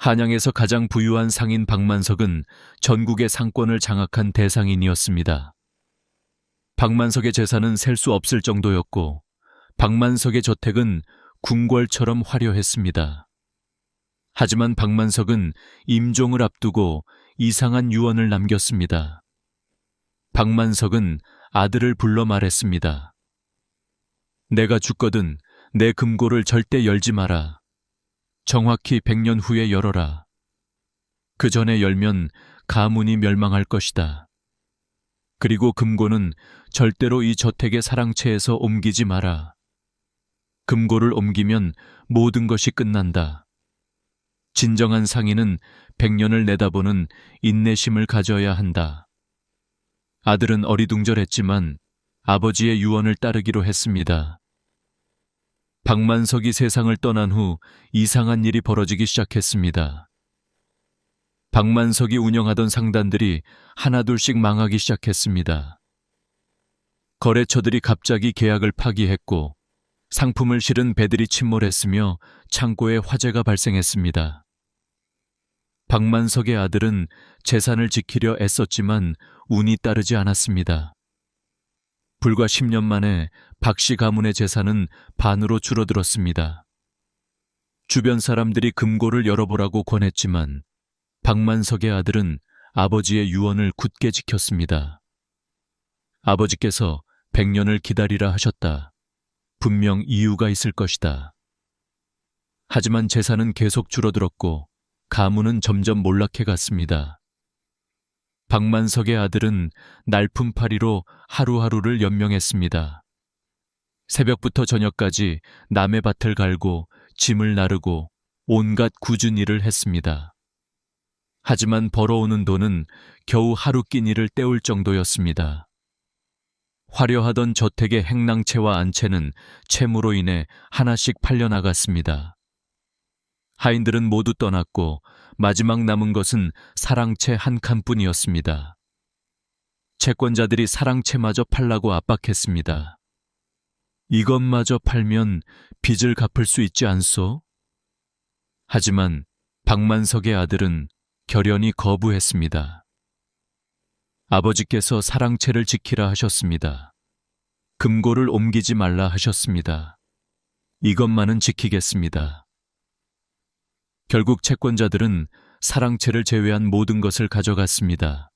한양에서 가장 부유한 상인 박만석은 전국의 상권을 장악한 대상인이었습니다. 박만석의 재산은 셀 수 없을 정도였고 박만석의 저택은 궁궐처럼 화려했습니다. 하지만 박만석은 임종을 앞두고 이상한 유언을 남겼습니다. 박만석은 아들을 불러 말했습니다. 내가 죽거든 내 금고를 절대 열지 마라. 정확히 100년 후에 열어라. 그 전에 열면 가문이 멸망할 것이다. 그리고 금고는 절대로 이 저택의 사랑채에서 옮기지 마라. 금고를 옮기면 모든 것이 끝난다. 진정한 상인은 100년을 내다보는 인내심을 가져야 한다. 아들은 어리둥절했지만 아버지의 유언을 따르기로 했습니다. 박만석이 세상을 떠난 후 이상한 일이 벌어지기 시작했습니다. 박만석이 운영하던 상단들이 하나둘씩 망하기 시작했습니다. 거래처들이 갑자기 계약을 파기했고 상품을 실은 배들이 침몰했으며 창고에 화재가 발생했습니다. 박만석의 아들은 재산을 지키려 애썼지만 운이 따르지 않았습니다. 불과 10년 만에 박씨 가문의 재산은 반으로 줄어들었습니다. 주변 사람들이 금고를 열어보라고 권했지만 박만석의 아들은 아버지의 유언을 굳게 지켰습니다. 아버지께서 100년을 기다리라 하셨다. 분명 이유가 있을 것이다. 하지만 재산은 계속 줄어들었고 가문은 점점 몰락해 갔습니다. 박만석의 아들은 날품팔이로 하루하루를 연명했습니다. 새벽부터 저녁까지 남의 밭을 갈고 짐을 나르고 온갖 굳은 일을 했습니다. 하지만 벌어오는 돈은 겨우 하루 끼니를 때울 정도였습니다. 화려하던 저택의 행랑채와 안채는 채무로 인해 하나씩 팔려나갔습니다. 하인들은 모두 떠났고 마지막 남은 것은 사랑채 한 칸뿐이었습니다. 채권자들이 사랑채마저 팔라고 압박했습니다. 이것마저 팔면 빚을 갚을 수 있지 않소? 하지만 박만석의 아들은 결연히 거부했습니다. 아버지께서 사랑채를 지키라 하셨습니다. 금고를 옮기지 말라 하셨습니다. 이것만은 지키겠습니다. 결국 채권자들은 사랑채를 제외한 모든 것을 가져갔습니다.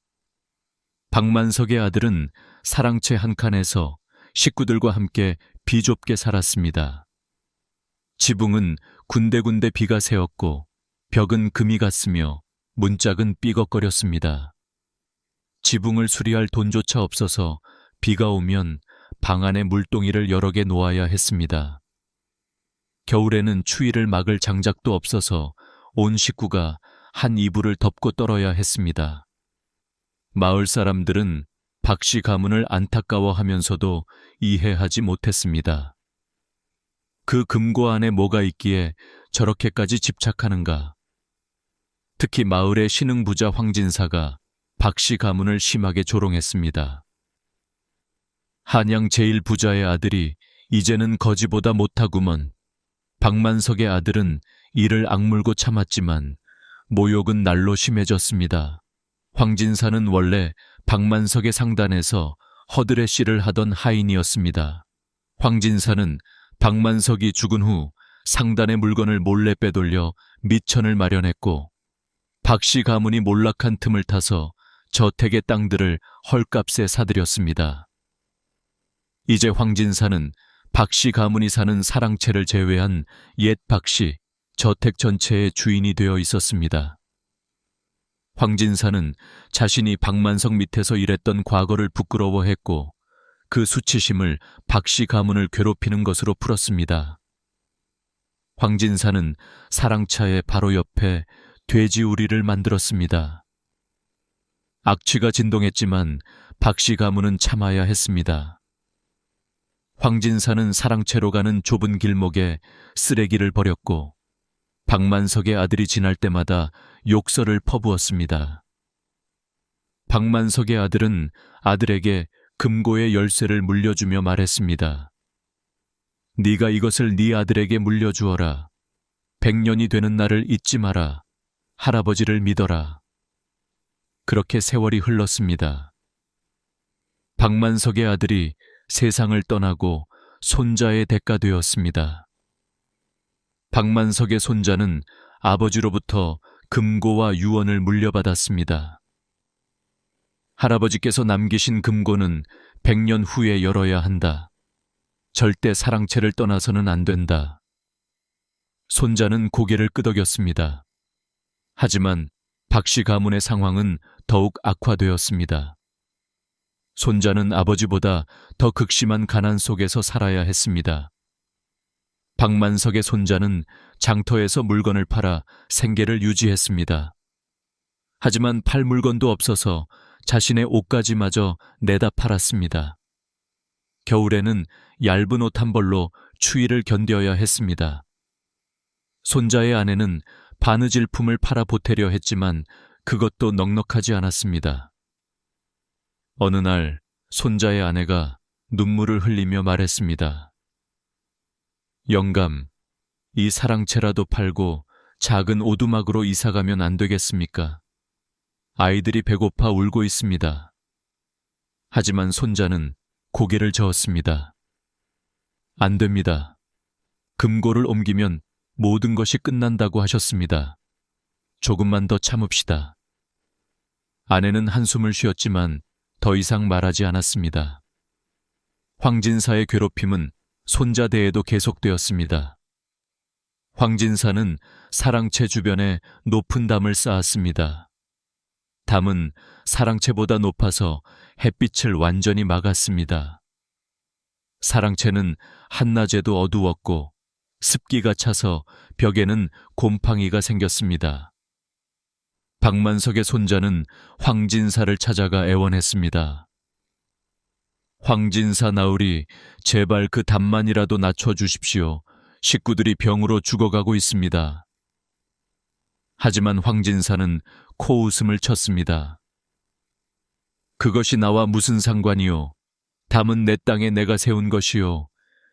박만석의 아들은 사랑채 한 칸에서 식구들과 함께 비좁게 살았습니다. 지붕은 군데군데 비가 새었고 벽은 금이 갔으며 문짝은 삐걱거렸습니다. 지붕을 수리할 돈조차 없어서 비가 오면 방 안에 물동이를 여러 개 놓아야 했습니다. 겨울에는 추위를 막을 장작도 없어서 온 식구가 한 이불을 덮고 떨어야 했습니다. 마을 사람들은 박씨 가문을 안타까워하면서도 이해하지 못했습니다. 그 금고 안에 뭐가 있기에 저렇게까지 집착하는가? 특히 마을의 신흥부자 황진사가 박씨 가문을 심하게 조롱했습니다. 한양 제일 부자의 아들이 이제는 거지보다 못하구먼. 박만석의 아들은 이를 악물고 참았지만 모욕은 날로 심해졌습니다. 황진사는 원래 박만석의 상단에서 허드렛 씨를 하던 하인이었습니다. 황진사는 박만석이 죽은 후 상단의 물건을 몰래 빼돌려 미천을 마련했고 박씨 가문이 몰락한 틈을 타서 저택의 땅들을 헐값에 사들였습니다. 이제 황진사는 박씨 가문이 사는 사랑채를 제외한 옛 박씨 저택 전체의 주인이 되어 있었습니다. 황진사는 자신이 박만석 밑에서 일했던 과거를 부끄러워했고 그 수치심을 박씨 가문을 괴롭히는 것으로 풀었습니다. 황진사는 사랑차의 바로 옆에 돼지우리를 만들었습니다. 악취가 진동했지만 박씨 가문은 참아야 했습니다. 황진사는 사랑채로 가는 좁은 길목에 쓰레기를 버렸고 박만석의 아들이 지날 때마다 욕설을 퍼부었습니다. 박만석의 아들은 아들에게 금고의 열쇠를 물려주며 말했습니다. 네가 이것을 네 아들에게 물려주어라. 100년이 되는 날을 잊지 마라. 할아버지를 믿어라. 그렇게 세월이 흘렀습니다. 박만석의 아들이 세상을 떠나고 손자의 대가 되었습니다. 박만석의 손자는 아버지로부터 금고와 유언을 물려받았습니다. 할아버지께서 남기신 금고는 100년 후에 열어야 한다. 절대 사랑채를 떠나서는 안 된다. 손자는 고개를 끄덕였습니다. 하지만 박씨 가문의 상황은 더욱 악화되었습니다. 손자는 아버지보다 더 극심한 가난 속에서 살아야 했습니다. 박만석의 손자는 장터에서 물건을 팔아 생계를 유지했습니다. 하지만 팔 물건도 없어서 자신의 옷가지마저 내다 팔았습니다. 겨울에는 얇은 옷 한 벌로 추위를 견뎌야 했습니다. 손자의 아내는 바느질품을 팔아 보태려 했지만 그것도 넉넉하지 않았습니다. 어느 날 손자의 아내가 눈물을 흘리며 말했습니다. 영감, 이 사랑채라도 팔고 작은 오두막으로 이사가면 안 되겠습니까? 아이들이 배고파 울고 있습니다. 하지만 손자는 고개를 저었습니다. 안 됩니다. 금고를 옮기면 모든 것이 끝난다고 하셨습니다. 조금만 더 참읍시다. 아내는 한숨을 쉬었지만 더 이상 말하지 않았습니다. 황진사의 괴롭힘은 손자대에도 계속되었습니다. 황진사는 사랑채 주변에 높은 담을 쌓았습니다. 담은 사랑채보다 높아서 햇빛을 완전히 막았습니다. 사랑채는 한낮에도 어두웠고 습기가 차서 벽에는 곰팡이가 생겼습니다. 박만석의 손자는 황진사를 찾아가 애원했습니다. 황진사 나으리, 제발 그 담만이라도 낮춰주십시오. 식구들이 병으로 죽어가고 있습니다. 하지만 황진사는 코웃음을 쳤습니다. 그것이 나와 무슨 상관이요? 담은 내 땅에 내가 세운 것이요.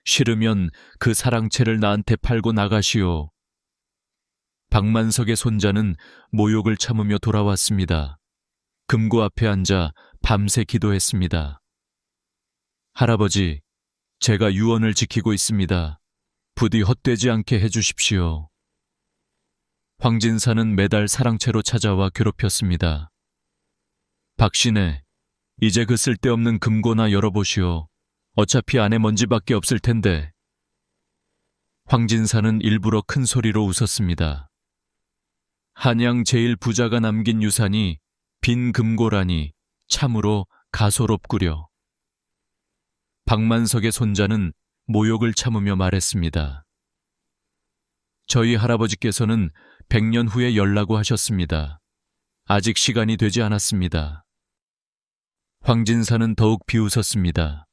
싫으면 그 사랑채를 나한테 팔고 나가시오. 박만석의 손자는 모욕을 참으며 돌아왔습니다. 금고 앞에 앉아 밤새 기도했습니다. 할아버지, 제가 유언을 지키고 있습니다. 부디 헛되지 않게 해주십시오. 황진사는 매달 사랑채로 찾아와 괴롭혔습니다. 박씨네, 이제 그 쓸데없는 금고나 열어보시오. 어차피 안에 먼지밖에 없을 텐데. 황진사는 일부러 큰 소리로 웃었습니다. 한양 제일 부자가 남긴 유산이 빈 금고라니 참으로 가소롭구려. 박만석의 손자는 모욕을 참으며 말했습니다. 저희 할아버지께서는 100년 후에 열라고 하셨습니다. 아직 시간이 되지 않았습니다. 황진사는 더욱 비웃었습니다.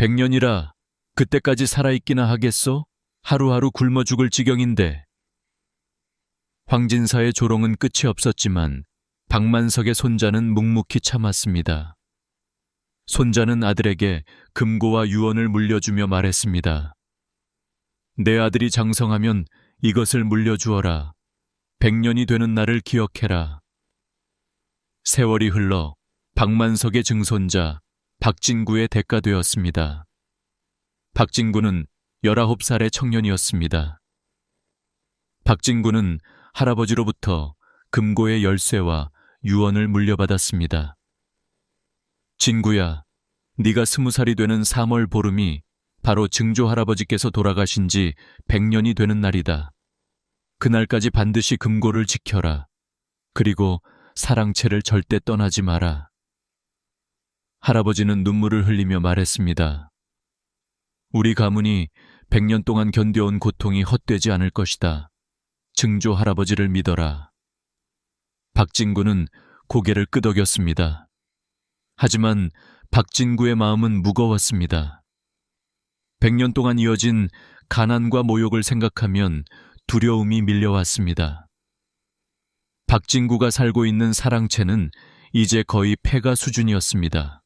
100년이라 그때까지 살아있기나 하겠소? 하루하루 굶어 죽을 지경인데. 황진사의 조롱은 끝이 없었지만 박만석의 손자는 묵묵히 참았습니다. 손자는 아들에게 금고와 유언을 물려주며 말했습니다. 내 아들이 장성하면 이것을 물려주어라. 100년이 되는 날을 기억해라. 세월이 흘러 박만석의 증손자 박진구의 대가되었습니다. 박진구는 19살의 청년이었습니다. 박진구는 할아버지로부터 금고의 열쇠와 유언을 물려받았습니다. 진구야, 네가 20살이 되는 3월 보름이 바로 증조 할아버지께서 돌아가신 지 100년이 되는 날이다. 그날까지 반드시 금고를 지켜라. 그리고 사랑채를 절대 떠나지 마라. 할아버지는 눈물을 흘리며 말했습니다. 우리 가문이 100년 동안 견뎌온 고통이 헛되지 않을 것이다. 증조 할아버지를 믿어라. 박진구는 고개를 끄덕였습니다. 하지만 박진구의 마음은 무거웠습니다. 100년 동안 이어진 가난과 모욕을 생각하면 두려움이 밀려왔습니다. 박진구가 살고 있는 사랑채는 이제 거의 폐가 수준이었습니다.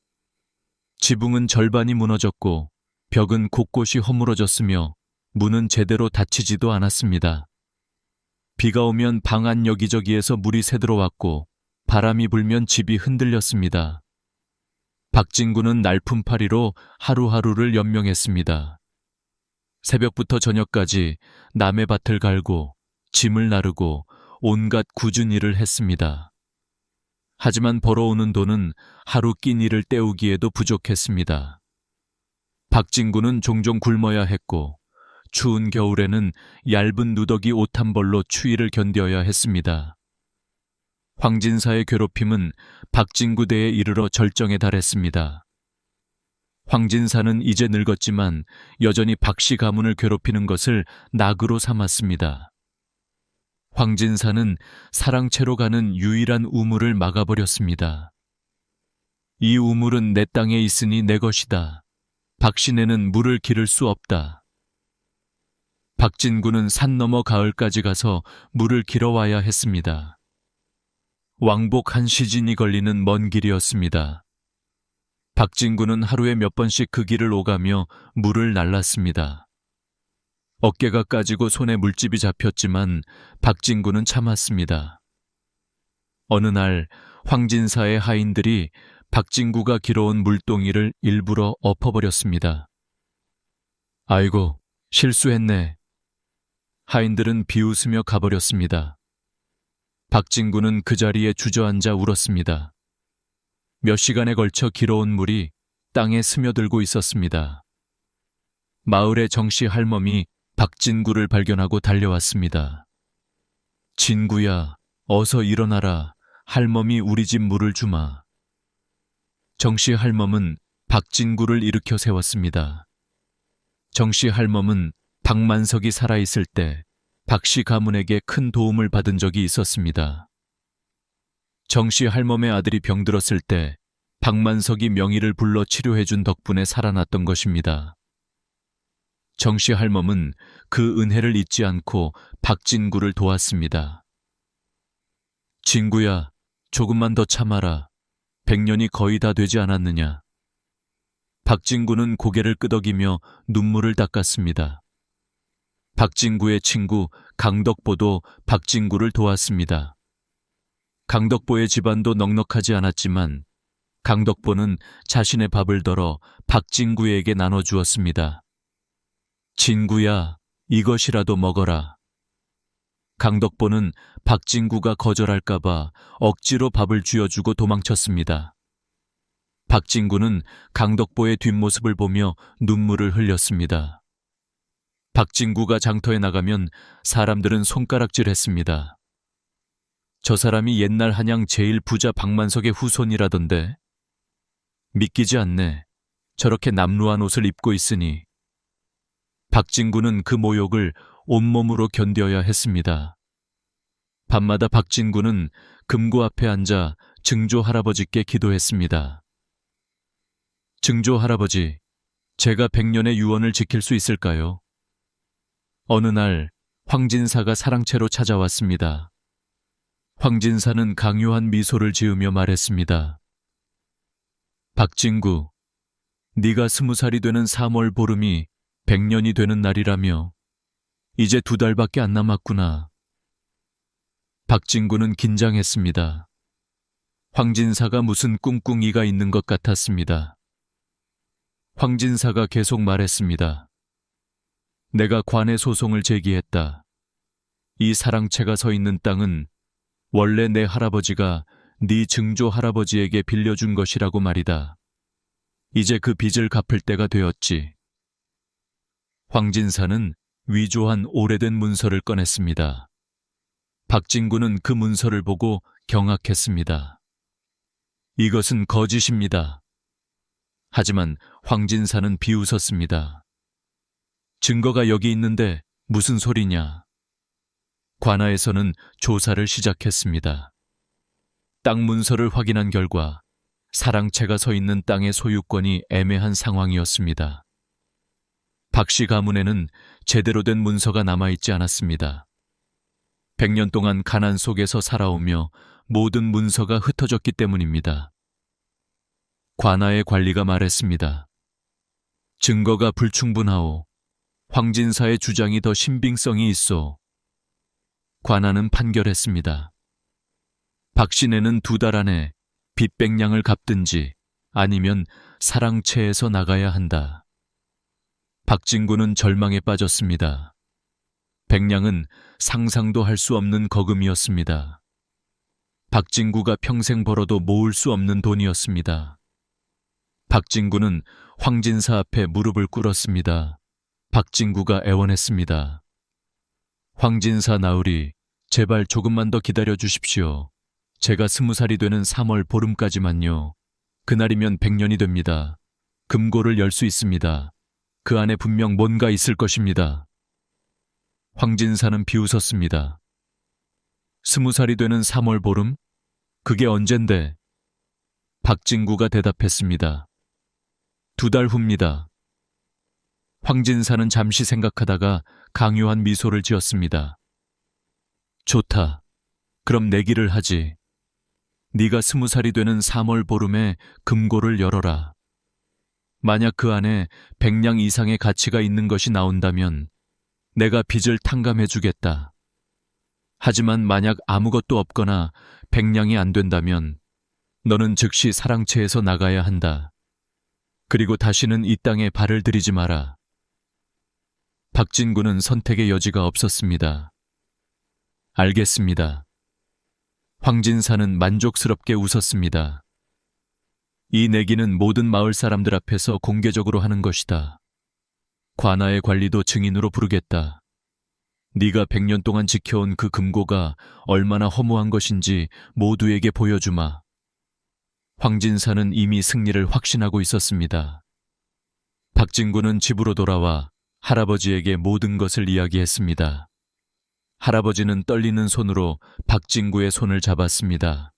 지붕은 절반이 무너졌고 벽은 곳곳이 허물어졌으며 문은 제대로 닫히지도 않았습니다. 비가 오면 방 안 여기저기에서 물이 새들어왔고 바람이 불면 집이 흔들렸습니다. 박진구는 날품팔이로 하루하루를 연명했습니다. 새벽부터 저녁까지 남의 밭을 갈고 짐을 나르고 온갖 굳은 일을 했습니다. 하지만 벌어오는 돈은 하루 낀 일을 때우기에도 부족했습니다. 박진구는 종종 굶어야 했고 추운 겨울에는 얇은 누더기 옷 한 벌로 추위를 견뎌야 했습니다. 황진사의 괴롭힘은 박진구대에 이르러 절정에 달했습니다. 황진사는 이제 늙었지만 여전히 박씨 가문을 괴롭히는 것을 낙으로 삼았습니다. 황진사는 사랑채로 가는 유일한 우물을 막아버렸습니다. 이 우물은 내 땅에 있으니 내 것이다. 박씨네는 물을 기를 수 없다. 박진구는 산 너머 가을까지 가서 물을 길어와야 했습니다. 왕복 한 시즌이 걸리는 먼 길이었습니다. 박진구는 하루에 몇 번씩 그 길을 오가며 물을 날랐습니다. 어깨가 까지고 손에 물집이 잡혔지만 박진구는 참았습니다. 어느 날 황진사의 하인들이 박진구가 길어온 물동이를 일부러 엎어버렸습니다. 아이고, 실수했네. 하인들은 비웃으며 가버렸습니다. 박진구는 그 자리에 주저앉아 울었습니다. 몇 시간에 걸쳐 길어온 물이 땅에 스며들고 있었습니다. 마을의 정씨 할멈이 박진구를 발견하고 달려왔습니다. 진구야, 어서 일어나라. 할멈이 우리 집 물을 주마. 정씨 할멈은 박진구를 일으켜 세웠습니다. 정씨 할멈은 박만석이 살아있을 때 박씨 가문에게 큰 도움을 받은 적이 있었습니다. 정씨 할멈의 아들이 병들었을 때 박만석이 명의를 불러 치료해준 덕분에 살아났던 것입니다. 정씨 할멈은 그 은혜를 잊지 않고 박진구를 도왔습니다. 진구야, 조금만 더 참아라. 100년이 거의 다 되지 않았느냐. 박진구는 고개를 끄덕이며 눈물을 닦았습니다. 박진구의 친구 강덕보도 박진구를 도왔습니다. 강덕보의 집안도 넉넉하지 않았지만 강덕보는 자신의 밥을 덜어 박진구에게 나눠주었습니다. 진구야, 이것이라도 먹어라. 강덕보는 박진구가 거절할까봐 억지로 밥을 쥐어주고 도망쳤습니다. 박진구는 강덕보의 뒷모습을 보며 눈물을 흘렸습니다. 박진구가 장터에 나가면 사람들은 손가락질했습니다. 저 사람이 옛날 한양 제일 부자 박만석의 후손이라던데. 믿기지 않네. 저렇게 남루한 옷을 입고 있으니. 박진구는 그 모욕을 온몸으로 견뎌야 했습니다. 밤마다 박진구는 금고 앞에 앉아 증조 할아버지께 기도했습니다. 증조 할아버지, 제가 100년의 유언을 지킬 수 있을까요? 어느 날 황진사가 사랑채로 찾아왔습니다. 황진사는 강요한 미소를 지으며 말했습니다. 박진구, 네가 20살이 되는 3월 보름이 100년이 되는 날이라며 이제 2달밖에 안 남았구나. 박진구는 긴장했습니다. 황진사가 무슨 꿍꿍이가 있는 것 같았습니다. 황진사가 계속 말했습니다. 내가 관의 소송을 제기했다. 이 사랑채가 서 있는 땅은 원래 내 할아버지가 네 증조 할아버지에게 빌려준 것이라고 말이다. 이제 그 빚을 갚을 때가 되었지. 황진사는 위조한 오래된 문서를 꺼냈습니다. 박진구는 그 문서를 보고 경악했습니다. 이것은 거짓입니다. 하지만 황진사는 비웃었습니다. 증거가 여기 있는데 무슨 소리냐. 관아에서는 조사를 시작했습니다. 땅 문서를 확인한 결과 사랑채가 서 있는 땅의 소유권이 애매한 상황이었습니다. 박씨 가문에는 제대로 된 문서가 남아있지 않았습니다. 100년 동안 가난 속에서 살아오며 모든 문서가 흩어졌기 때문입니다. 관아의 관리가 말했습니다. 증거가 불충분하오. 황진사의 주장이 더 신빙성이 있어. 관아는 판결했습니다. 박신혜는 2달 안에 빚백냥을 갚든지 아니면 사랑채에서 나가야 한다. 박진구는 절망에 빠졌습니다. 백냥은 상상도 할 수 없는 거금이었습니다. 박진구가 평생 벌어도 모을 수 없는 돈이었습니다. 박진구는 황진사 앞에 무릎을 꿇었습니다. 박진구가 애원했습니다. 황진사 나으리, 제발 조금만 더 기다려 주십시오. 제가 20살이 되는 3월 보름까지만요. 그날이면 100년이 됩니다. 금고를 열 수 있습니다. 그 안에 분명 뭔가 있을 것입니다. 황진사는 비웃었습니다. 20살이 되는 3월 보름? 그게 언젠데? 박진구가 대답했습니다. 2달 후입니다. 황진사는 잠시 생각하다가 강요한 미소를 지었습니다. 좋다. 그럼 내기를 하지. 네가 20살이 되는 3월 보름에 금고를 열어라. 만약 그 안에 100냥 이상의 가치가 있는 것이 나온다면 내가 빚을 탕감해주겠다. 하지만 만약 아무것도 없거나 100냥이 안 된다면 너는 즉시 사랑채에서 나가야 한다. 그리고 다시는 이 땅에 발을 들이지 마라. 박진구는 선택의 여지가 없었습니다. 알겠습니다. 황진사는 만족스럽게 웃었습니다. 이 내기는 모든 마을 사람들 앞에서 공개적으로 하는 것이다. 관아의 관리도 증인으로 부르겠다. 네가 100년 동안 지켜온 그 금고가 얼마나 허무한 것인지 모두에게 보여주마. 황진사는 이미 승리를 확신하고 있었습니다. 박진구는 집으로 돌아와 할아버지에게 모든 것을 이야기했습니다. 할아버지는 떨리는 손으로 박진구의 손을 잡았습니다.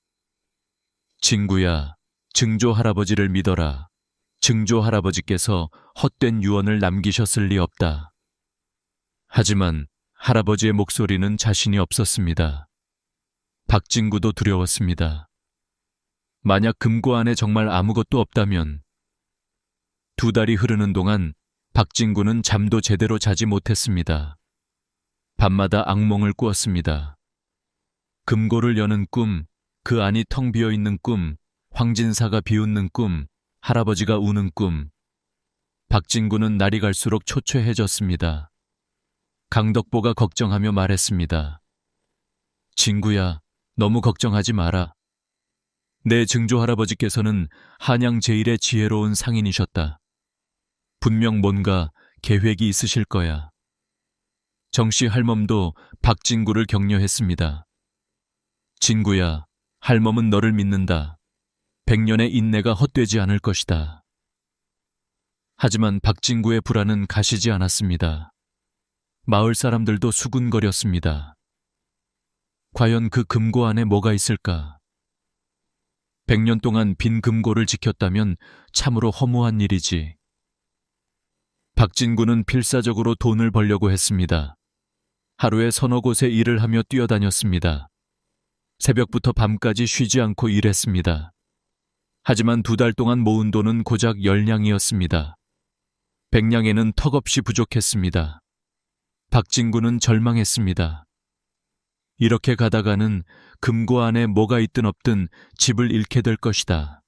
진구야, 증조 할아버지를 믿어라. 증조 할아버지께서 헛된 유언을 남기셨을 리 없다. 하지만 할아버지의 목소리는 자신이 없었습니다. 박진구도 두려웠습니다. 만약 금고 안에 정말 아무것도 없다면 2달이 흐르는 동안 박진구는 잠도 제대로 자지 못했습니다. 밤마다 악몽을 꾸었습니다. 금고를 여는 꿈, 그 안이 텅 비어 있는 꿈, 황진사가 비웃는 꿈, 할아버지가 우는 꿈. 박진구는 날이 갈수록 초췌해졌습니다. 강덕보가 걱정하며 말했습니다. 진구야, 너무 걱정하지 마라. 내 증조 할아버지께서는 한양 제일의 지혜로운 상인이셨다. 분명 뭔가 계획이 있으실 거야. 정씨 할멈도 박진구를 격려했습니다. 진구야, 할멈은 너를 믿는다. 100년의 인내가 헛되지 않을 것이다. 하지만 박진구의 불안은 가시지 않았습니다. 마을 사람들도 수군거렸습니다. 과연 그 금고 안에 뭐가 있을까? 100년 동안 빈 금고를 지켰다면 참으로 허무한 일이지. 박진구는 필사적으로 돈을 벌려고 했습니다. 하루에 서너 곳에 일을 하며 뛰어다녔습니다. 새벽부터 밤까지 쉬지 않고 일했습니다. 하지만 2달 동안 모은 돈은 고작 10냥이었습니다. 100냥에는 턱없이 부족했습니다. 박진구는 절망했습니다. 이렇게 가다가는 금고 안에 뭐가 있든 없든 집을 잃게 될 것이다.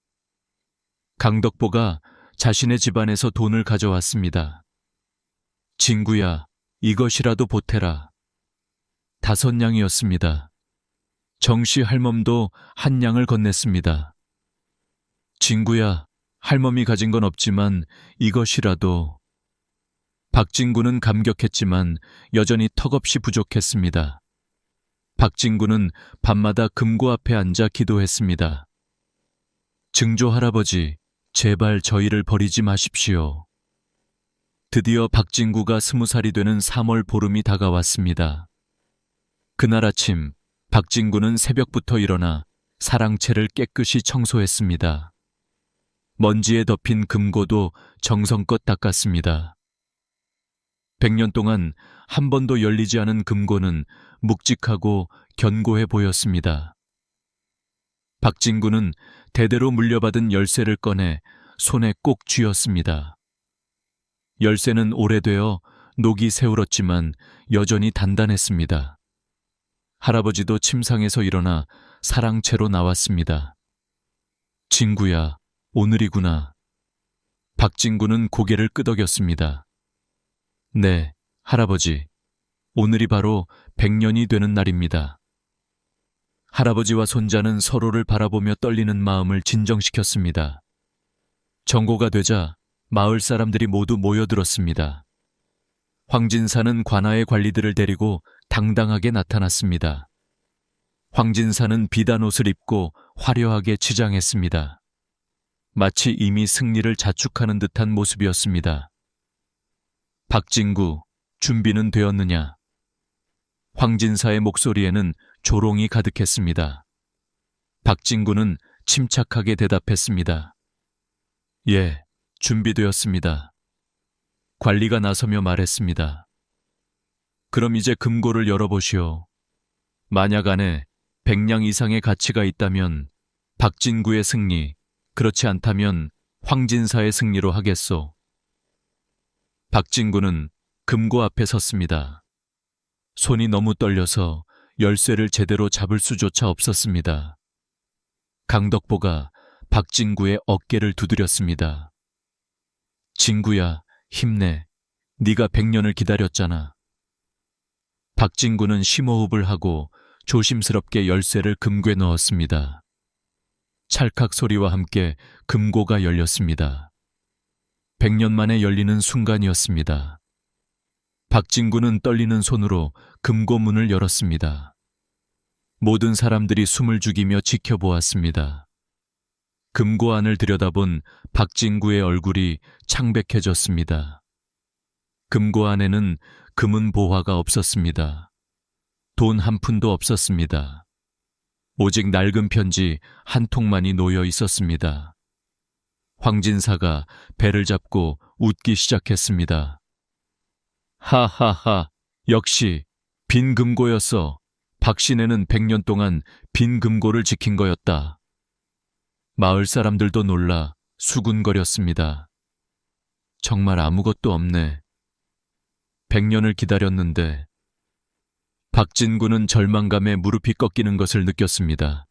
강덕보가 자신의 집안에서 돈을 가져왔습니다. 진구야, 이것이라도 보태라. 5냥이었습니다. 정씨 할멈도 1냥을 건넸습니다. 진구야, 할멈이 가진 건 없지만 이것이라도. 박진구는 감격했지만 여전히 턱없이 부족했습니다. 박진구는 밤마다 금고 앞에 앉아 기도했습니다. 증조 할아버지, 제발 저희를 버리지 마십시오. 드디어 박진구가 20살이 되는 3월 보름이 다가왔습니다. 그날 아침, 박진구는 새벽부터 일어나 사랑채를 깨끗이 청소했습니다. 먼지에 덮인 금고도 정성껏 닦았습니다. 100년 동안 한 번도 열리지 않은 금고는 묵직하고 견고해 보였습니다. 박진구는 대대로 물려받은 열쇠를 꺼내 손에 꼭 쥐었습니다. 열쇠는 오래되어 녹이 세울었지만 여전히 단단했습니다. 할아버지도 침상에서 일어나 사랑채로 나왔습니다. 진구야, 오늘이구나. 박진구는 고개를 끄덕였습니다. 네, 할아버지. 오늘이 바로 100년이 되는 날입니다. 할아버지와 손자는 서로를 바라보며 떨리는 마음을 진정시켰습니다. 정고가 되자 마을 사람들이 모두 모여들었습니다. 황진사는 관아의 관리들을 데리고 당당하게 나타났습니다. 황진사는 비단 옷을 입고 화려하게 치장했습니다. 마치 이미 승리를 자축하는 듯한 모습이었습니다. 박진구, 준비는 되었느냐? 황진사의 목소리에는 조롱이 가득했습니다. 박진구는 침착하게 대답했습니다. 예, 준비되었습니다. 관리가 나서며 말했습니다. 그럼 이제 금고를 열어보시오. 만약 안에 100냥 이상의 가치가 있다면 박진구의 승리, 그렇지 않다면 황진사의 승리로 하겠소. 박진구는 금고 앞에 섰습니다. 손이 너무 떨려서 열쇠를 제대로 잡을 수조차 없었습니다. 강덕보가 박진구의 어깨를 두드렸습니다. 진구야, 힘내. 네가 100년을 기다렸잖아. 박진구는 심호흡을 하고 조심스럽게 열쇠를 금괴에 넣었습니다. 찰칵 소리와 함께 금고가 열렸습니다. 100년 만에 열리는 순간이었습니다. 박진구는 떨리는 손으로 금고 문을 열었습니다. 모든 사람들이 숨을 죽이며 지켜보았습니다. 금고 안을 들여다본 박진구의 얼굴이 창백해졌습니다. 금고 안에는 금은 보화가 없었습니다. 돈 한 푼도 없었습니다. 오직 낡은 편지 한 통만이 놓여 있었습니다. 황진사가 배를 잡고 웃기 시작했습니다. 하하하, 역시 빈 금고였어. 박신혜는 100년 동안 빈 금고를 지킨 거였다. 마을 사람들도 놀라 수군거렸습니다. 정말 아무것도 없네. 100년을 기다렸는데. 박진구는 절망감에 무릎이 꺾이는 것을 느꼈습니다.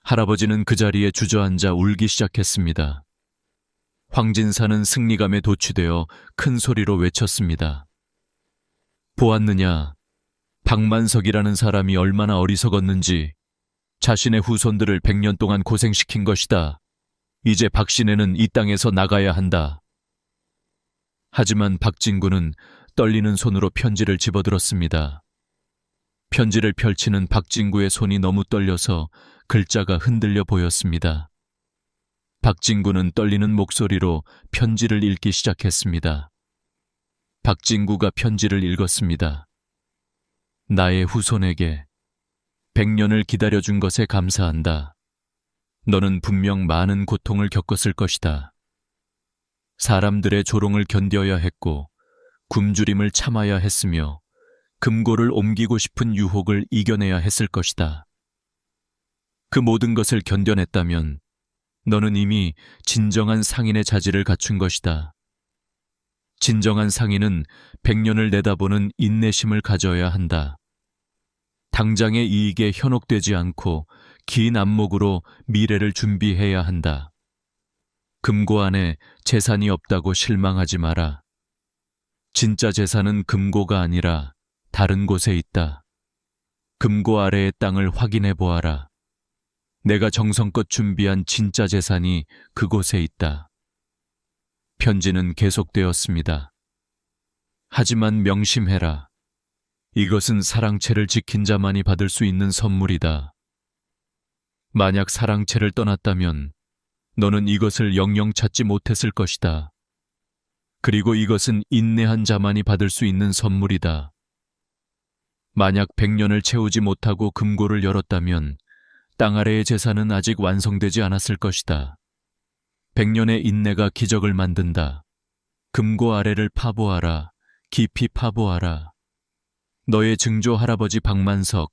할아버지는 그 자리에 주저앉아 울기 시작했습니다. 황진사는 승리감에 도취되어 큰 소리로 외쳤습니다. 보았느냐? 박만석이라는 사람이 얼마나 어리석었는지 자신의 후손들을 100년 동안 고생시킨 것이다. 이제 박신혜는 이 땅에서 나가야 한다. 하지만 박진구는 떨리는 손으로 편지를 집어들었습니다. 편지를 펼치는 박진구의 손이 너무 떨려서 글자가 흔들려 보였습니다. 박진구는 떨리는 목소리로 편지를 읽기 시작했습니다. 박진구가 편지를 읽었습니다. 나의 후손에게 100년을 기다려준 것에 감사한다. 너는 분명 많은 고통을 겪었을 것이다. 사람들의 조롱을 견뎌야 했고 굶주림을 참아야 했으며 금고를 옮기고 싶은 유혹을 이겨내야 했을 것이다. 그 모든 것을 견뎌냈다면 너는 이미 진정한 상인의 자질을 갖춘 것이다. 진정한 상인은 100년을 내다보는 인내심을 가져야 한다. 당장의 이익에 현혹되지 않고 긴 안목으로 미래를 준비해야 한다. 금고 안에 재산이 없다고 실망하지 마라. 진짜 재산은 금고가 아니라 다른 곳에 있다. 금고 아래의 땅을 확인해 보아라. 내가 정성껏 준비한 진짜 재산이 그곳에 있다. 편지는 계속되었습니다. 하지만 명심해라. 이것은 사랑채를 지킨 자만이 받을 수 있는 선물이다. 만약 사랑채를 떠났다면 너는 이것을 영영 찾지 못했을 것이다. 그리고 이것은 인내한 자만이 받을 수 있는 선물이다. 만약 100년을 채우지 못하고 금고를 열었다면 땅 아래의 재산은 아직 완성되지 않았을 것이다. 100년의 인내가 기적을 만든다. 금고 아래를 파보아라. 깊이 파보아라. 너의 증조 할아버지 박만석.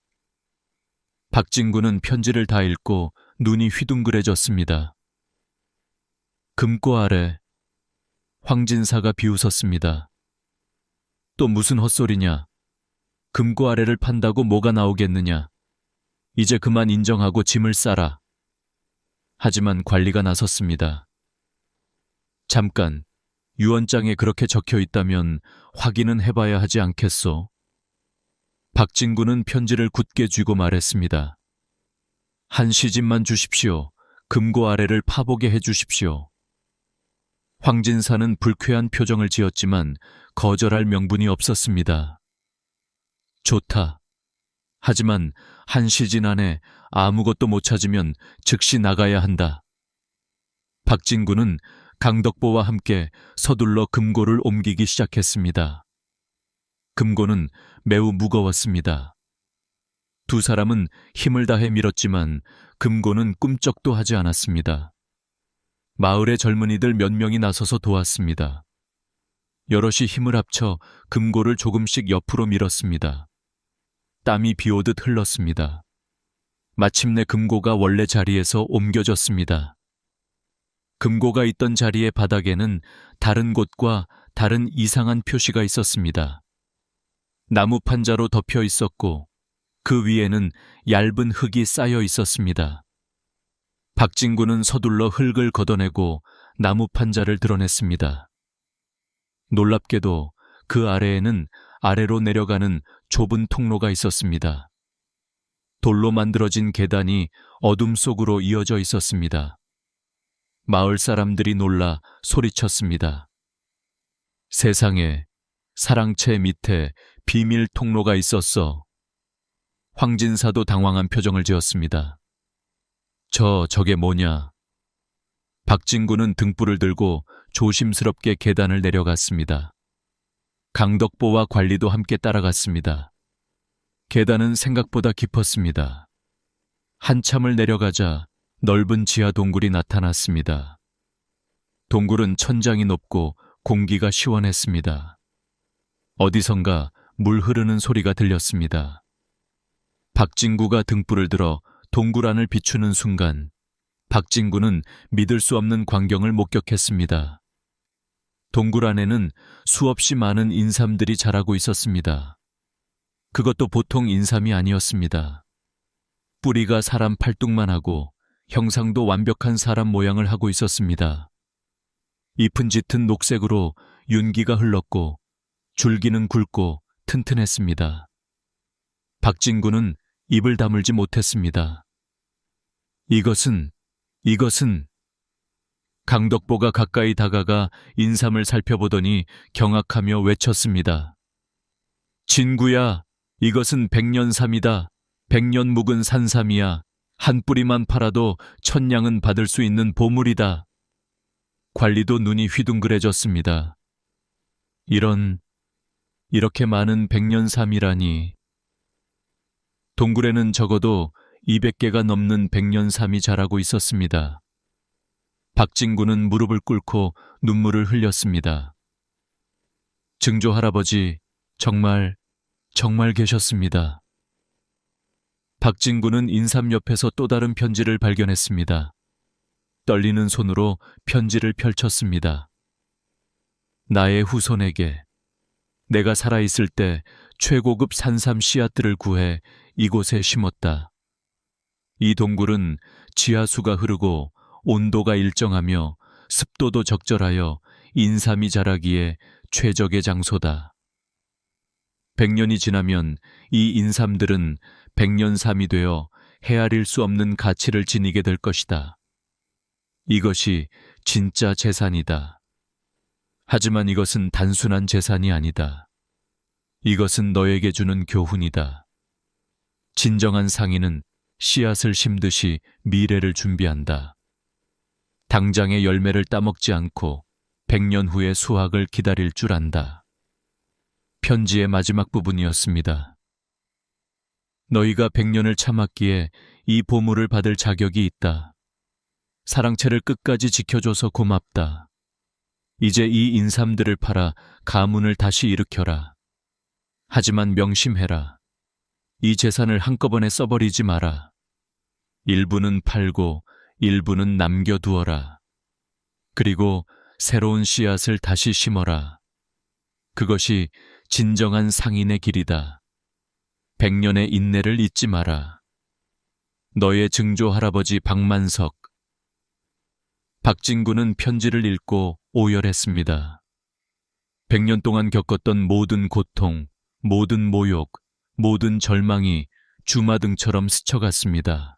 박진구는 편지를 다 읽고 눈이 휘둥그레졌습니다. 금고 아래. 황진사가 비웃었습니다. 또 무슨 헛소리냐? 금고 아래를 판다고 뭐가 나오겠느냐. 이제 그만 인정하고 짐을 싸라. 하지만 관리가 나섰습니다. 잠깐, 유언장에 그렇게 적혀 있다면 확인은 해봐야 하지 않겠소? 박진구는 편지를 굳게 쥐고 말했습니다. 한 시집만 주십시오. 금고 아래를 파보게 해주십시오. 황진사는 불쾌한 표정을 지었지만 거절할 명분이 없었습니다. 좋다. 하지만 한 시진 안에 아무것도 못 찾으면 즉시 나가야 한다. 박진구는 강덕보와 함께 서둘러 금고를 옮기기 시작했습니다. 금고는 매우 무거웠습니다. 두 사람은 힘을 다해 밀었지만 금고는 꿈쩍도 하지 않았습니다. 마을의 젊은이들 몇 명이 나서서 도왔습니다. 여럿이 힘을 합쳐 금고를 조금씩 옆으로 밀었습니다. 땀이 비오듯 흘렀습니다. 마침내 금고가 원래 자리에서 옮겨졌습니다. 금고가 있던 자리의 바닥에는 다른 곳과 다른 이상한 표시가 있었습니다. 나무 판자로 덮여 있었고 그 위에는 얇은 흙이 쌓여 있었습니다. 박진구는 서둘러 흙을 걷어내고 나무 판자를 드러냈습니다. 놀랍게도 그 아래에는 아래로 내려가는 좁은 통로가 있었습니다. 돌로 만들어진 계단이 어둠 속으로 이어져 있었습니다. 마을 사람들이 놀라 소리쳤습니다. 세상에, 사랑채 밑에 비밀 통로가 있었어. 황진사도 당황한 표정을 지었습니다. 저게 뭐냐? 박진구는 등불을 들고 조심스럽게 계단을 내려갔습니다. 강덕보와 관리도 함께 따라갔습니다. 계단은 생각보다 깊었습니다. 한참을 내려가자 넓은 지하 동굴이 나타났습니다. 동굴은 천장이 높고 공기가 시원했습니다. 어디선가 물 흐르는 소리가 들렸습니다. 박진구가 등불을 들어 동굴 안을 비추는 순간 박진구는 믿을 수 없는 광경을 목격했습니다. 동굴 안에는 수없이 많은 인삼들이 자라고 있었습니다. 그것도 보통 인삼이 아니었습니다. 뿌리가 사람 팔뚝만 하고 형상도 완벽한 사람 모양을 하고 있었습니다. 잎은 짙은 녹색으로 윤기가 흘렀고 줄기는 굵고 튼튼했습니다. 박진구는 입을 다물지 못했습니다. 이것은 강덕보가 가까이 다가가 인삼을 살펴보더니 경악하며 외쳤습니다. 진구야, 이것은 백년삼이다. 백년 묵은 산삼이야. 한 뿌리만 팔아도 천냥은 받을 수 있는 보물이다. 관리도 눈이 휘둥그레졌습니다. 이렇게 많은 백년삼이라니. 동굴에는 적어도 200개가 넘는 백년삼이 자라고 있었습니다. 박진구는 무릎을 꿇고 눈물을 흘렸습니다. 증조 할아버지, 정말 계셨습니다. 박진구는 인삼 옆에서 또 다른 편지를 발견했습니다. 떨리는 손으로 편지를 펼쳤습니다. 나의 후손에게 내가 살아있을 때 최고급 산삼 씨앗들을 구해 이곳에 심었다. 이 동굴은 지하수가 흐르고 온도가 일정하며 습도도 적절하여 인삼이 자라기에 최적의 장소다. 100년이 지나면 이 인삼들은 백년삼이 되어 헤아릴 수 없는 가치를 지니게 될 것이다. 이것이 진짜 재산이다. 하지만 이것은 단순한 재산이 아니다. 이것은 너에게 주는 교훈이다. 진정한 상인은 씨앗을 심듯이 미래를 준비한다. 당장의 열매를 따먹지 않고 100년 후의 수확을 기다릴 줄 안다. 편지의 마지막 부분이었습니다. 너희가 100년을 참았기에 이 보물을 받을 자격이 있다. 사랑채를 끝까지 지켜줘서 고맙다. 이제 이 인삼들을 팔아 가문을 다시 일으켜라. 하지만 명심해라. 이 재산을 한꺼번에 써버리지 마라. 일부는 팔고 일부는 남겨두어라. 그리고 새로운 씨앗을 다시 심어라. 그것이 진정한 상인의 길이다. 100년의 인내를 잊지 마라. 너의 증조 할아버지 박만석. 박진구는 편지를 읽고 오열했습니다. 100년 동안 겪었던 모든 고통, 모든 모욕, 모든 절망이 주마등처럼 스쳐갔습니다.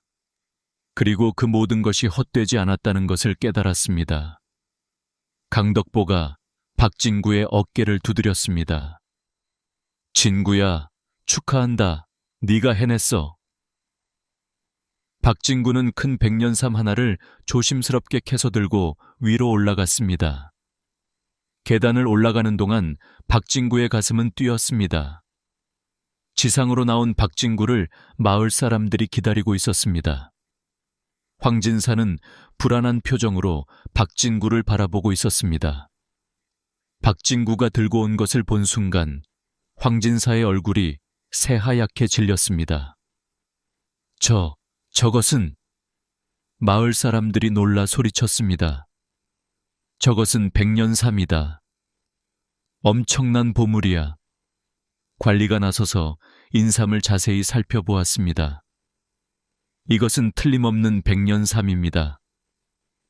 그리고 그 모든 것이 헛되지 않았다는 것을 깨달았습니다. 강덕보가 박진구의 어깨를 두드렸습니다. 진구야, 축하한다. 네가 해냈어. 박진구는 큰 백년삼 하나를 조심스럽게 캐서 들고 위로 올라갔습니다. 계단을 올라가는 동안 박진구의 가슴은 뛰었습니다. 지상으로 나온 박진구를 마을 사람들이 기다리고 있었습니다. 황진사는 불안한 표정으로 박진구를 바라보고 있었습니다. 박진구가 들고 온 것을 본 순간 황진사의 얼굴이 새하얗게 질렸습니다. 저것은... 마을 사람들이 놀라 소리쳤습니다. 저것은 백년삼이다. 엄청난 보물이야. 관리가 나서서 인삼을 자세히 살펴보았습니다. 이것은 틀림없는 백년삼입니다.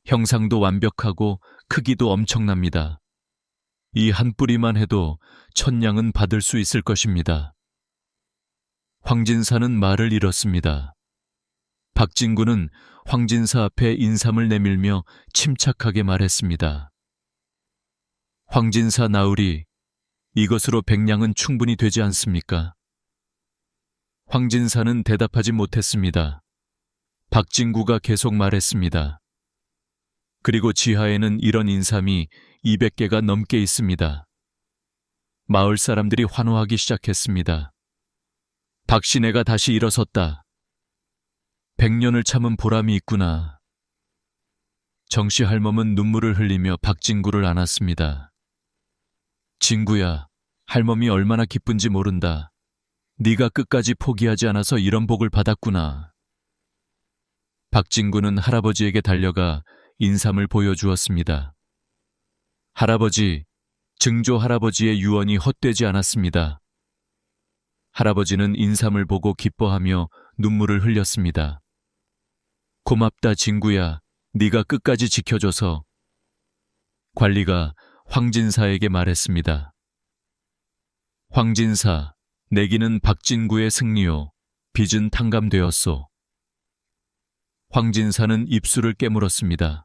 형상도 완벽하고 크기도 엄청납니다. 이 한 뿌리만 해도 1000냥은 받을 수 있을 것입니다. 황진사는 말을 잃었습니다. 박진구는 황진사 앞에 인삼을 내밀며 침착하게 말했습니다. 황진사 나으리, 이것으로 100냥은 충분히 되지 않습니까? 황진사는 대답하지 못했습니다. 박진구가 계속 말했습니다. 그리고 지하에는 이런 인삼이 200개가 넘게 있습니다. 마을 사람들이 환호하기 시작했습니다. 박신혜가 다시 일어섰다. 100년을 참은 보람이 있구나. 정씨 할멈은 눈물을 흘리며 박진구를 안았습니다. 진구야, 할멈이 얼마나 기쁜지 모른다. 네가 끝까지 포기하지 않아서 이런 복을 받았구나. 박진구는 할아버지에게 달려가 인삼을 보여주었습니다. 할아버지, 증조 할아버지의 유언이 헛되지 않았습니다. 할아버지는 인삼을 보고 기뻐하며 눈물을 흘렸습니다. 고맙다 진구야, 네가 끝까지 지켜줘서. 관리가 황진사에게 말했습니다. 황진사, 내기는 박진구의 승리요, 빚은 탕감되었소. 황진사는 입술을 깨물었습니다.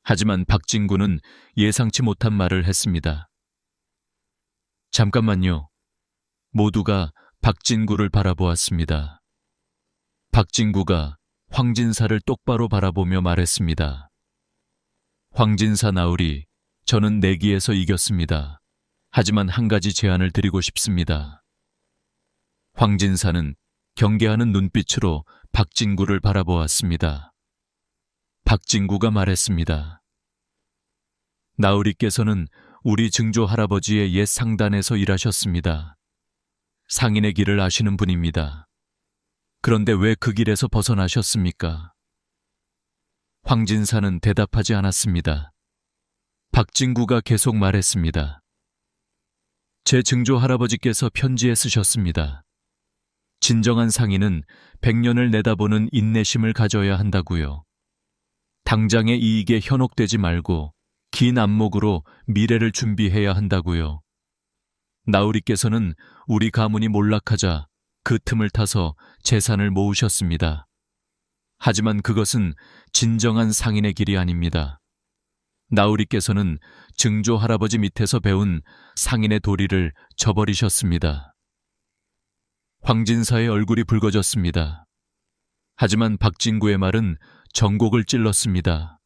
하지만 박진구는 예상치 못한 말을 했습니다. 잠깐만요. 모두가 박진구를 바라보았습니다. 박진구가 황진사를 똑바로 바라보며 말했습니다. 황진사 나으리, 저는 내기에서 이겼습니다. 하지만 한 가지 제안을 드리고 싶습니다. 황진사는 경계하는 눈빛으로 박진구를 바라보았습니다. 박진구가 말했습니다. 나으리께서는 우리 증조 할아버지의 옛 상단에서 일하셨습니다. 상인의 길을 아시는 분입니다. 그런데 왜 그 길에서 벗어나셨습니까? 황진사는 대답하지 않았습니다. 박진구가 계속 말했습니다. 제 증조 할아버지께서 편지에 쓰셨습니다. 진정한 상인은 100년을 내다보는 인내심을 가져야 한다고요. 당장의 이익에 현혹되지 말고 긴 안목으로 미래를 준비해야 한다고요. 나으리께서는 우리 가문이 몰락하자 그 틈을 타서 재산을 모으셨습니다. 하지만 그것은 진정한 상인의 길이 아닙니다. 나으리께서는 증조 할아버지 밑에서 배운 상인의 도리를 저버리셨습니다. 황진사의 얼굴이 붉어졌습니다. 하지만 박진구의 말은 전곡을 찔렀습니다.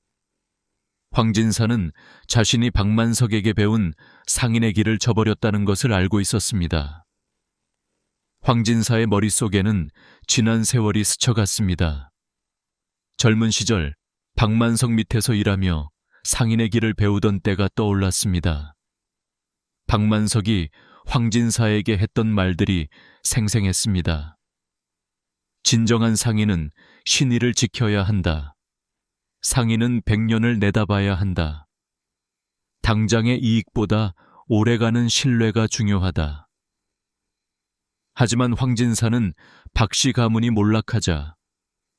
황진사는 자신이 박만석에게 배운 상인의 길을 저버렸다는 것을 알고 있었습니다. 황진사의 머릿속에는 지난 세월이 스쳐갔습니다. 젊은 시절 박만석 밑에서 일하며 상인의 길을 배우던 때가 떠올랐습니다. 박만석이 황진사에게 했던 말들이 생생했습니다. 진정한 상인은 신의를 지켜야 한다. 상인은 100년을 내다봐야 한다. 당장의 이익보다 오래가는 신뢰가 중요하다. 하지만 황진사는 박씨 가문이 몰락하자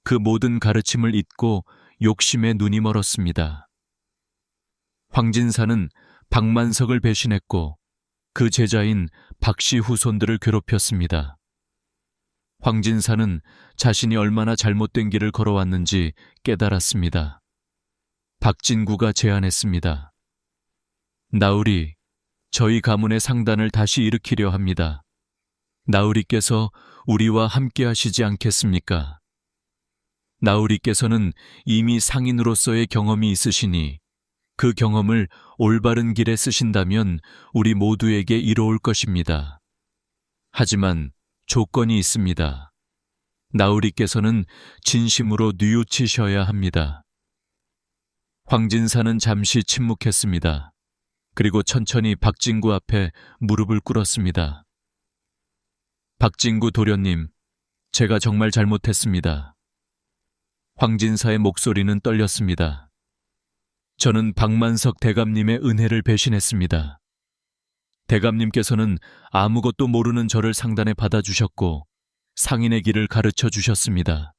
그 모든 가르침을 잊고 욕심에 눈이 멀었습니다. 황진사는 박만석을 배신했고 그 제자인 박씨 후손들을 괴롭혔습니다. 황진사는 자신이 얼마나 잘못된 길을 걸어왔는지 깨달았습니다. 박진구가 제안했습니다. 나으리, 저희 가문의 상단을 다시 일으키려 합니다. 나으리께서 우리와 함께 하시지 않겠습니까? 나으리께서는 이미 상인으로서의 경험이 있으시니 그 경험을 올바른 길에 쓰신다면 우리 모두에게 이로울 것입니다. 하지만 조건이 있습니다. 나으리께서는 진심으로 뉘우치셔야 합니다. 황진사는 잠시 침묵했습니다. 그리고 천천히 박진구 앞에 무릎을 꿇었습니다. 박진구 도련님, 제가 정말 잘못했습니다. 황진사의 목소리는 떨렸습니다. 저는 박만석 대감님의 은혜를 배신했습니다. 대감님께서는 아무것도 모르는 저를 상단에 받아주셨고 상인의 길을 가르쳐 주셨습니다.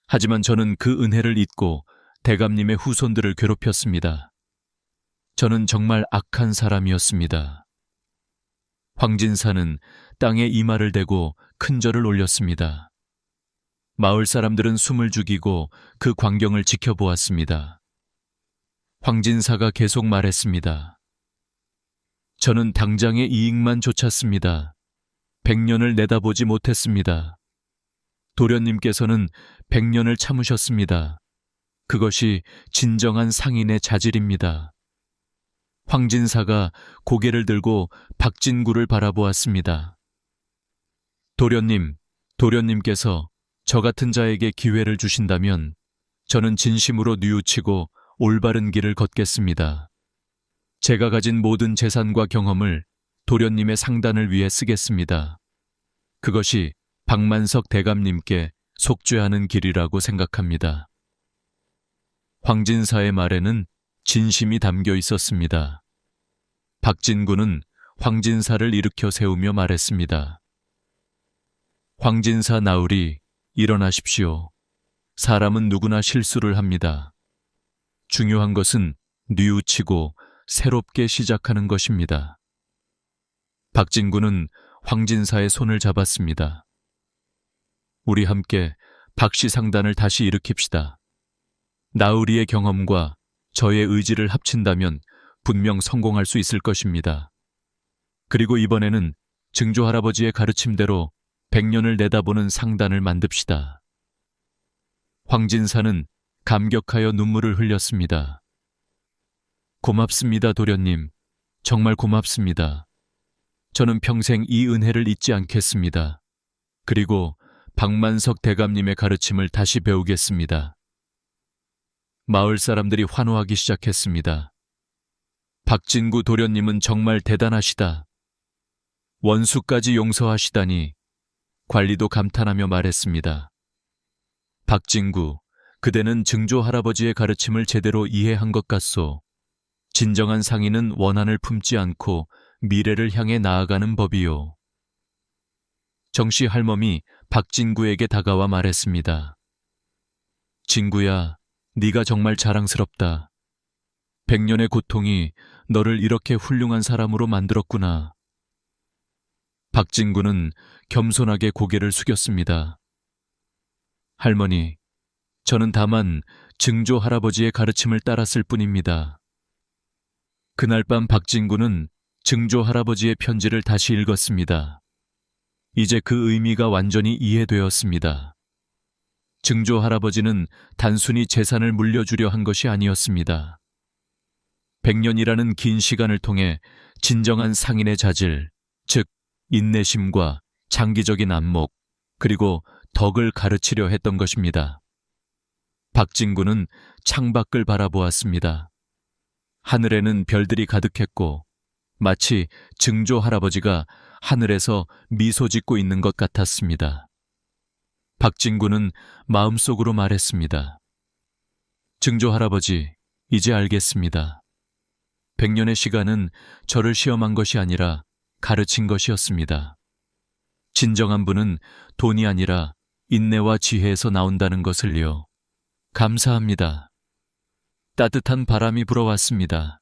하지만 저는 그 은혜를 잊고 대감님의 후손들을 괴롭혔습니다. 저는 정말 악한 사람이었습니다. 황진사는 땅에 이마를 대고 큰 절을 올렸습니다. 마을 사람들은 숨을 죽이고 그 광경을 지켜보았습니다. 황진사가 계속 말했습니다. 저는 당장의 이익만 쫓았습니다. 100년을 내다보지 못했습니다. 도련님께서는 100년을 참으셨습니다. 그것이 진정한 상인의 자질입니다. 황진사가 고개를 들고 박진구를 바라보았습니다. 도련님께서 저 같은 자에게 기회를 주신다면 저는 진심으로 뉘우치고 올바른 길을 걷겠습니다. 제가 가진 모든 재산과 경험을 도련님의 상단을 위해 쓰겠습니다. 그것이 박만석 대감님께 속죄하는 길이라고 생각합니다. 황진사의 말에는 진심이 담겨 있었습니다. 박진구는 황진사를 일으켜 세우며 말했습니다. 황진사 나으리, 일어나십시오. 사람은 누구나 실수를 합니다. 중요한 것은 뉘우치고 새롭게 시작하는 것입니다. 박진구는 황진사의 손을 잡았습니다. 우리 함께 박씨 상단을 다시 일으킵시다. 나으리의 경험과 저의 의지를 합친다면 분명 성공할 수 있을 것입니다. 그리고 이번에는 증조 할아버지의 가르침대로 100년을 내다보는 상단을 만듭시다. 황진사는 감격하여 눈물을 흘렸습니다. 고맙습니다, 도련님. 정말 고맙습니다. 저는 평생 이 은혜를 잊지 않겠습니다. 그리고 박만석 대감님의 가르침을 다시 배우겠습니다. 마을 사람들이 환호하기 시작했습니다. 박진구 도련님은 정말 대단하시다. 원수까지 용서하시다니. 관리도 감탄하며 말했습니다. 박진구, 그대는 증조 할아버지의 가르침을 제대로 이해한 것 같소. 진정한 상인은 원한을 품지 않고 미래를 향해 나아가는 법이요. 정씨 할멈이 박진구에게 다가와 말했습니다. 진구야, 네가 정말 자랑스럽다. 100년의 고통이 너를 이렇게 훌륭한 사람으로 만들었구나. 박진구는 겸손하게 고개를 숙였습니다. 할머니, 저는 다만 증조 할아버지의 가르침을 따랐을 뿐입니다. 그날 밤 박진구는 증조 할아버지의 편지를 다시 읽었습니다. 이제 그 의미가 완전히 이해되었습니다. 증조 할아버지는 단순히 재산을 물려주려 한 것이 아니었습니다. 100년이라는 긴 시간을 통해 진정한 상인의 자질, 즉 인내심과 장기적인 안목, 그리고 덕을 가르치려 했던 것입니다. 박진구는 창밖을 바라보았습니다. 하늘에는 별들이 가득했고 마치 증조 할아버지가 하늘에서 미소 짓고 있는 것 같았습니다. 박진구는 마음속으로 말했습니다. 증조 할아버지, 이제 알겠습니다. 100년의 시간은 저를 시험한 것이 아니라 가르친 것이었습니다. 진정한 부는 돈이 아니라 인내와 지혜에서 나온다는 것을요. 감사합니다. 따뜻한 바람이 불어왔습니다.